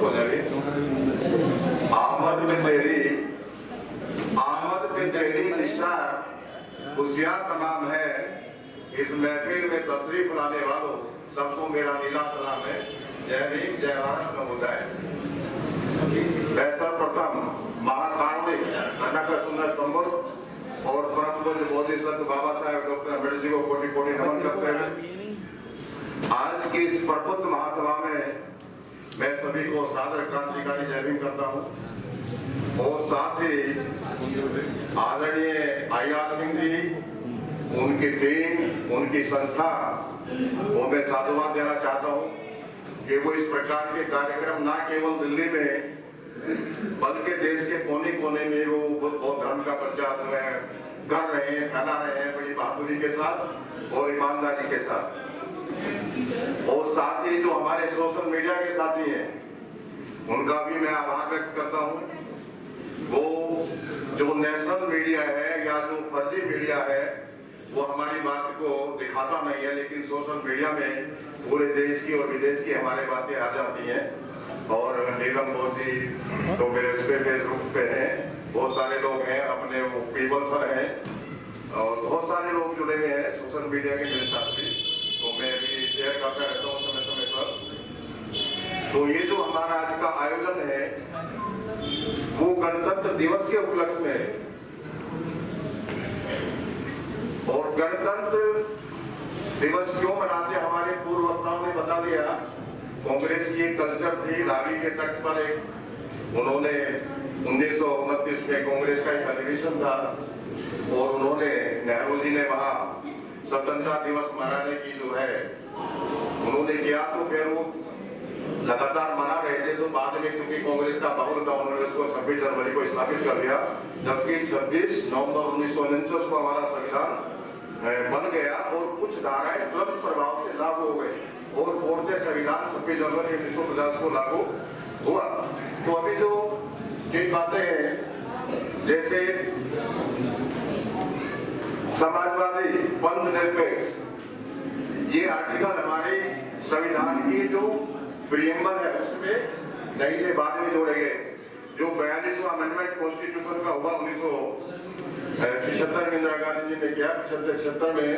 हो जाएगी। आमद में तेरी निशान खुशियां तमाम है। इस महफिल में तशरीफ लाने वालों सबको मेरा नीला सलाम है। जय भीम, जय भारत, नमो बुद्धाय। सर्वप्रथम महाकारुणिक का सुंदर संबोध और परम पूज्य बोधिसत्व बाबा साहेब डॉक्टर अम्बेडकर जी को कोटि कोटि नमन करते हुए आज की इस प्रबुद्ध महासभा में मैं सभी को सादर क्रांतिकारी जय भीम करता हूँ और साथ ही आदरणीय IR सिंह जी, उनकी टीम, उनकी संस्था को मैं साधुवाद देना चाहता हूँ कि वो इस प्रकार के कार्यक्रम ना केवल दिल्ली में बल्कि देश के कोने कोने में वो बौद्ध धर्म का प्रचार कर रहे हैं, फैला रहे हैं बड़ी बहादुरी के साथ और ईमानदारी के साथ। और साथ ही जो हमारे सोशल मीडिया के साथी हैं उनका भी मैं आभार व्यक्त करता हूँ। वो जो नेशनल मीडिया है या जो फर्जी मीडिया है वो हमारी बात को दिखाता नहीं है, लेकिन सोशल मीडिया में पूरे देश की और विदेश की हमारे बातें आ जाती हैं। और नीलम मोदी तो मेरे उस पे फेसबुक पे हैं, बहुत सारे लोग हैं, अपने वो पीपल सर हैं और बहुत सारे लोग जुड़े हुए हैं सोशल मीडिया के मेरे साथ भी, तो मैं भी शेयर करता रहता हूँ समय समय पर। तो ये जो हमारा आज का आयोजन है वो गणतंत्र दिवस के उपलक्ष्य में है। और गणतंत्र दिवस क्यों मनाते हमारे पूर्व वक्ताओं ने बता दिया। कांग्रेस की एक कल्चर थी, रावी के तट पर एक उन्होंने 1929 में कांग्रेस का एक अधिवेशन था और उन्होंने नेहरू जी ने वहां स्वतंत्रता दिवस मनाने की जो है उन्होंने किया, तो फिर वो लगातार मना रहे थे। तो बाद में क्योंकि कांग्रेस का बहुल था उन्होंने उसको 26 जनवरी को स्थापित कर दिया, जबकि 26 नवंबर 1949 को हमारा संविधान बन गया और कुछ धाराएं तुरंत प्रभाव से लागू हो गई और पूर्णतः संविधान 26 जनवरी 1950 को लागू हुआ। तो अभी जो कई बातें हैं जैसे समाजवादी पंथ निरपेक्ष, ये आर्टिकल हमारे संविधान की जो प्रियम्बल है उसमें नहीं थे, बाद में जोड़े गए। जो 42वां अमेंडमेंट कॉन्स्टिट्यूशन का हुआ 1975 में इंदिरा गांधी जी ने किया, 76 में,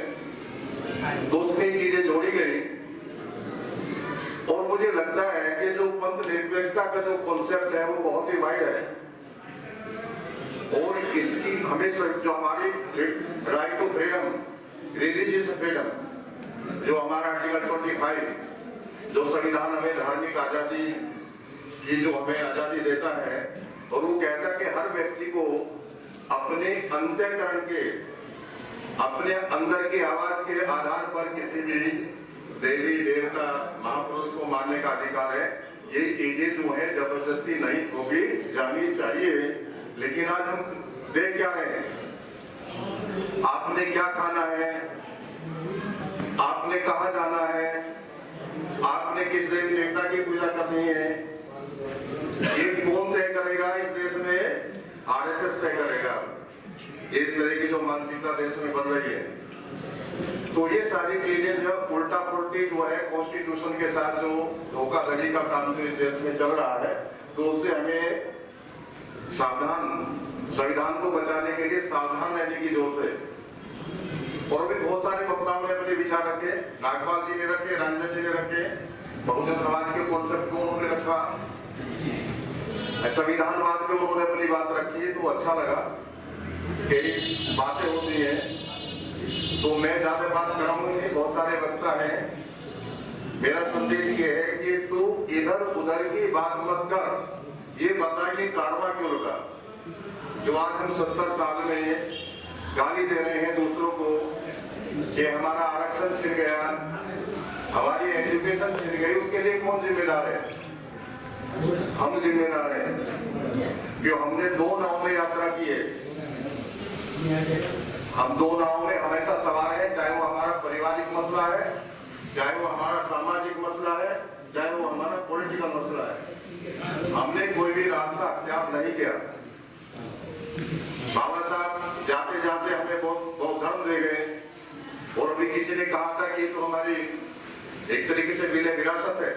तो उसमें चीजें जोड़ी गई। और मुझे लगता है कि जो पंथ निरपेक्षता का जो कॉन्सेप्ट है वो बहुत ही वाइड है और इसकी हमेशा जो हमारी right to freedom, religious freedom, जो हमारा आर्टिकल 25 जो संविधान हमें धार्मिक आजादी की जो हमें आजादी देता है, और वो कहता है कि हर व्यक्ति को अपने अंतःकरण के, अपने अंदर की आवाज के आधार पर किसी भी देवी देवता महापुरुष को मानने का अधिकार है। ये चीजें जो है जबरदस्ती नहीं होगी, जानी चाहिए। लेकिन आज हम देख क्या रहे हैं, आपने क्या खाना है, आपने कहाँ जाना है, आपने किस देवी देवता की पूजा करनी है, ये कौन तय करेगा इस देश में? RSS तय करेगा। इस तरह की जो मानसिकता देश में बन रही है, तो ये सारी चीजें जो उल्टा पुल्टी जो है कॉन्स्टिट्यूशन के साथ जो धोखाधड़ी का काम जो इस देश में चल रहा है, तो उससे हमें सावधान, संविधान को बचाने के लिए सावधान रहने की जरूरत है। और भी बहुत सारे वक्ताओं ने अपने विचार रखे, नागपाल जी ने रखे, रंजन जी ने रखे, बहुजन समाज के कॉन्सेप्ट को उन्होंने रखा, संविधानवाद पे उन्होंने अपनी बात रखी है, तो अच्छा लगा। कई बातें होती हैं तो मैं ज्यादा बात कराऊंगा नहीं, बहुत सारे वक्ता हैं। मेरा संदेश ये है कि तू इधर उधर की बात मत कर, ये बता कि कारवा क्यों रुका। जो आज हम 70 साल में गाली दे रहे हैं दूसरों को कि हमारा आरक्षण छिन गया, हमारी एजुकेशन छिन गई, उसके लिए कौन जिम्मेदार है? हम जिम्मेदार हैं, क्यों हमने 2 नाव में यात्रा की है। हम 2 नाव में हमेशा सवार हैं, चाहे वो हमारा पारिवारिक मसला है, चाहे वो हमारा सामाजिक मसला है, चाहे वो हमारा पॉलिटिकल मसला है। हमने कोई भी रास्ता अख्तियार नहीं किया। बाबा साहब जाते जाते हमें बहुत धर्म दे गए। और अभी किसी ने कहा था कि तो हमारी एक तरीके से विरासत है,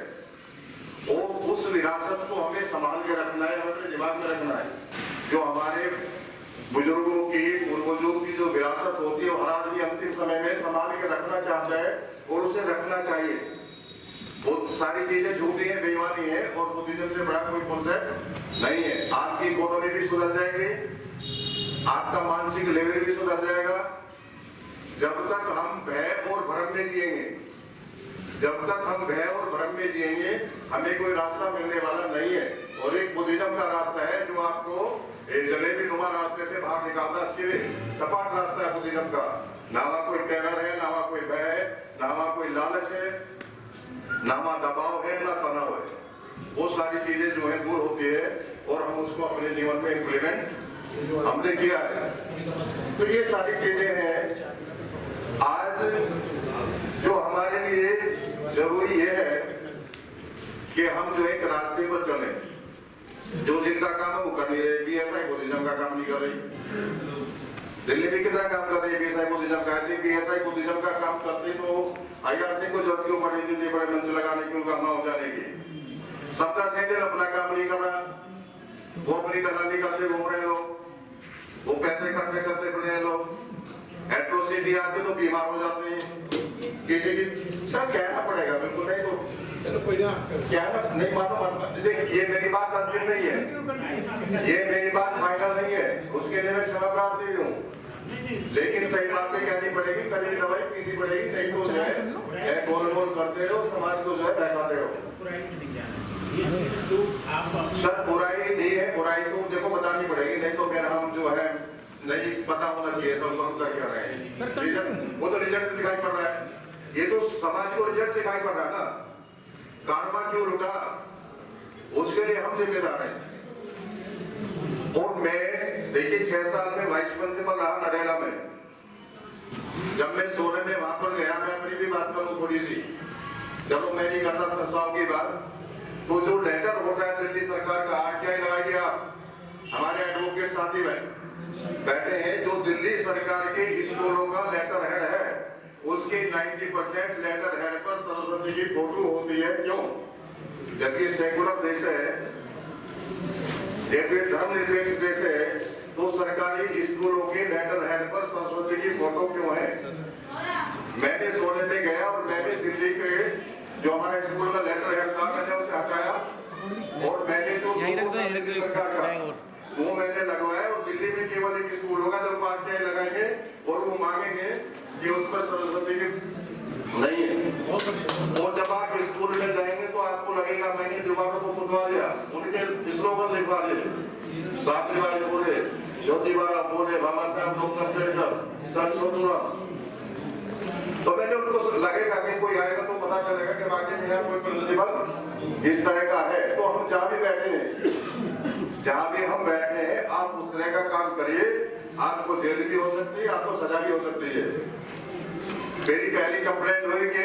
और उस विरासत विरासत को हमें संभाल के रखना है, अपने दिमाग में रखना है। जो हमारे बुजुर्गों की, पूर्वजों की जो विरासत होती है, वो हर आदमी अंतिम समय में संभाल के रखना चाहता है और उसे रखना चाहिए। वो सारी चीजें झूठी है, बेईमानी है और बुद्धिज्म से बड़ा कोई कॉन्सेप्ट नहीं है। आपकी इकोनॉमी भी सुधर जाएगी, आपका मानसिक लेवल भी सुधर जाएगा। जब तक हम भय और भ्रम में जिएंगे, जब तक हम भय और भ्रम में जिएंगे, हमें कोई रास्ता मिलने वाला नहीं है। और एक बुद्धिज्म का रास्ता है जो आपको एक जलेबी नुमा रास्ते से बाहर निकालता, सीधे सपाट रास्ता है बुद्धिज्म का। ना वहां कोई टेरर है, ना वहां कोई भय है, ना वहां कोई लालच है, ना वहां दबाव है, ना तनाव है। वो सारी चीजें जो है दूर होती है और हम उसको अपने जीवन में इम्प्लीमेंट हमने किया है। तो ये सारी चीजें हैं आज जो हमारे लिए जरूरी ये है कि हम जो एक रास्ते पर चलें। जो जिनका काम है वो कर नहीं रहे, बीएसआई बुद्धिज्म का काम नहीं कर रही। दिल्ली में कितना काम कर रही है बीएसआई बुद्धिज्म का? बीएसआई बुद्धिज्म का काम करते तो आईआरसी को जरूरत क्यों पड़ी थी बड़े मंच लगाने की, उनका हो जाने की? सबका सेंटर अपना काम नहीं कर रहा, वो अपनी दलाली करते घूम रहे लोग, वो पैसे इकट्ठे करते बने लोग। एट्रोसिटी आते तो बीमार हो जाते हैं किसी की। सर कहना पड़ेगा, बिल्कुल नहीं तो क्या नहीं मालूम। ये मेरी बात अंतिम नहीं है, ये मेरी बात फाइनल नहीं है, उसके लिए मैं क्षमा प्रार्थी हूँ। लेकिन सही बातें कहनी पड़ेगी, कड़ी की दवाई पीनी पड़ेगी, नहीं तो जो है गोल गोल करते रहो, समाज को जो है बहकाते रहो। सर बुराई नहीं है, बुराई तो देखो बतानी पड़ेगी, नहीं तो फिर हम जो है नहीं पता होना चाहिए सबको हम कर क्या रहे हैं। वो तो रिजल्ट दिखाई पड़ रहा है, ये तो समाज को रिजल्ट दिखाई पड़ रहा है ना। कारोबार क्यों रुका, उसके लिए हम जिम्मेदार हैं। और मैं देखिए 6 साल में वाइस प्रिंसिपल रहा नडेला में। जब मैं सोने में वहां पर गया, मैं अपनी भी बात करूं थोड़ी सी, चलो मैं नहीं करता संस्थाओं की बात। तो जो लेटर होता है दिल्ली सरकार का, आरटीआई लगाइए आप, हमारे एडवोकेट साथी बैठे हैं, जो दिल्ली सरकार के स्कूलों का लेटर हेड है, उसके 90% लेटर हेड पर सरस्वती की फोटो होती है। क्यों? जबकि सेकुलर देश है, जबकि धर्मनिरपेक्ष देश है, तो सरकारी स्कूलों के लेटर हेड पर सरस्वती की फोटो क्यों है? मैंने सोने में गया और मैंने दिल्ली के जो हमारे स्कूल का लेटर हेड था, मैंने उसे हटाया और मैंने जो सरकार का वो मैंने लगवाया। और दिल्ली में केवल एक स्कूल होगा जब पार्टियां लगाएंगे और वो मांगेंगे कि उस पर सरस्वती की नहीं है। और जब आप स्कूल में जाएंगे तो आपको लगेगा मैंने दीवारों को खुदवा दिया, उनके स्लोगन लिखवा दिए, सावित्रीबाई फुले, ज्योतिबा फुले, बाबा साहब डॉक्टर अम्बेडकर, सर छोटूराम। तो मैंने उनको लगेगा कि कोई आएगा तो पता चलेगा कि बाकी में यहाँ कोई प्रिंसिपल इस तरह का है। तो हम जहाँ भी बैठे हैं, जहाँ भी हम बैठे हैं, आप उस तरह का काम करिए। आपको जेल भी हो सकती है, आपको सजा भी हो सकती है। मेरी पहली कंप्लेंट हुई कि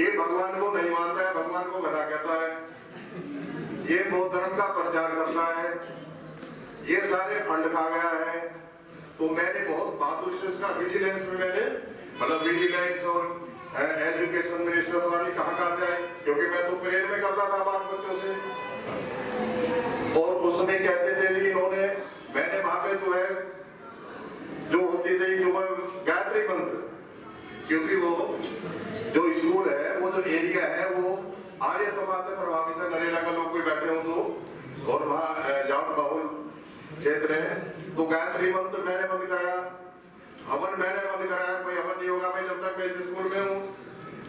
ये भगवान को नहीं मानता है, भगवान को गधा कहता है, ये बौद्ध धर्म का प्रचार करता है, ये सारे फंड खा गया है। तो मैंने बहुत बहादुर से उसका विजिलेंस में मैंने मतलब विजिलेंस और एजुकेशन मिनिस्टर पता नहीं कहाँ से आए, क्योंकि मैं तो परेड में करता था बात बच्चों से। और उसमें कहते थे जी इन्होंने, मैंने वहां पे जो है जो होती थी जो गायत्री मंत्र, क्योंकि वो जो स्कूल है, वो जो एरिया है, वो आर्य समाज से प्रभावित है। नरेला का लोग कोई बैठे हो तो, और वहाँ जाट बहुल क्षेत्र है, तो गायत्री मंत्र मैंने बंद कराया, हवन मैंने बंद कराया। कोई हवन नहीं होगा भाई जब तक मैं इस स्कूल में हूँ।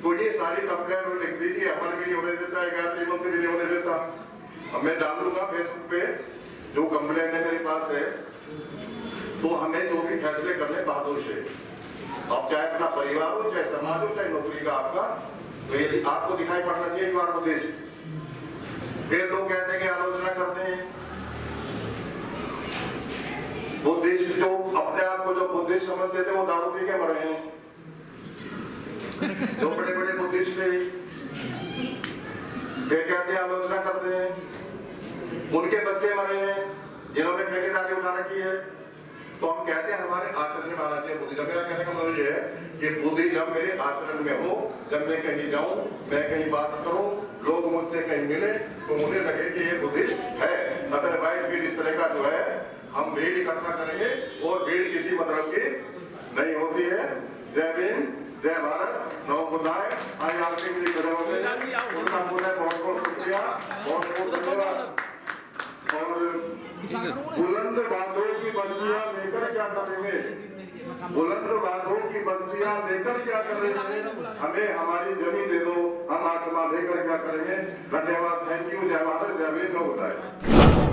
तो ये सारी कंप्लेंट में लिख दीजिए, हवन भी नहीं होने देता है, गायत्री मंत्र भी नहीं होने देता। अब मैं डालूंगा फेसबुक पे जो कंप्लेंट है मेरे पास है। तो हमें जो भी फैसले करने बहादुर से, अब चाहे अपना परिवार हो, चाहे समाज हो, चाहे नौकरी का आपका, तो ये आपको दिखाई पड़ना चाहिए युवा बुद्धिस्ट। फिर लोग कहते हैं कि आलोचना करते हैं बुद्धिस्ट, जो अपने आप को जो बुद्धिस्ट समझते थे वो दारू पी के मरे हैं। जो बड़े बड़े बुद्धिस्ट थे फिर कहते हैं आलोचना करते हैं, उनके बच्चे मरे हैं जिन्होंने ठेकेदारी उठा रखी है। तो हम कहते हैं हमारे आचरण में आना चाहिए बुद्धिज्म। मेरा कहने का मतलब ये है कि बुद्धिज्म मेरे आचरण में हो। जब मैं कहीं जाऊं, मैं कहीं बात करूं, लोग मुझसे कहीं मिले तो उन्हें लगे कि ये बुद्धिस्ट है। अदरवाइज फिर इस तरह का जो है हम भीड़ इकट्ठा करेंगे और भीड़ किसी मतलब की नहीं होती है। जय भीम, जय भारत, नमो बुद्धाय। आज आपके लिए खड़े हो गए, उनका बहुत बहुत शुक्रिया, बहुत बहुत धन्यवाद। और बुलंद बातों की बस्तियां लेकर क्या करेंगे, बुलंद बातों की बस्तियां लेकर क्या करेंगे, हमें हमारी जमीन दे दो, हम आसमान लेकर क्या करेंगे। धन्यवाद, थैंक यू, जय भारत, जय भीम, नमो बुद्धाय।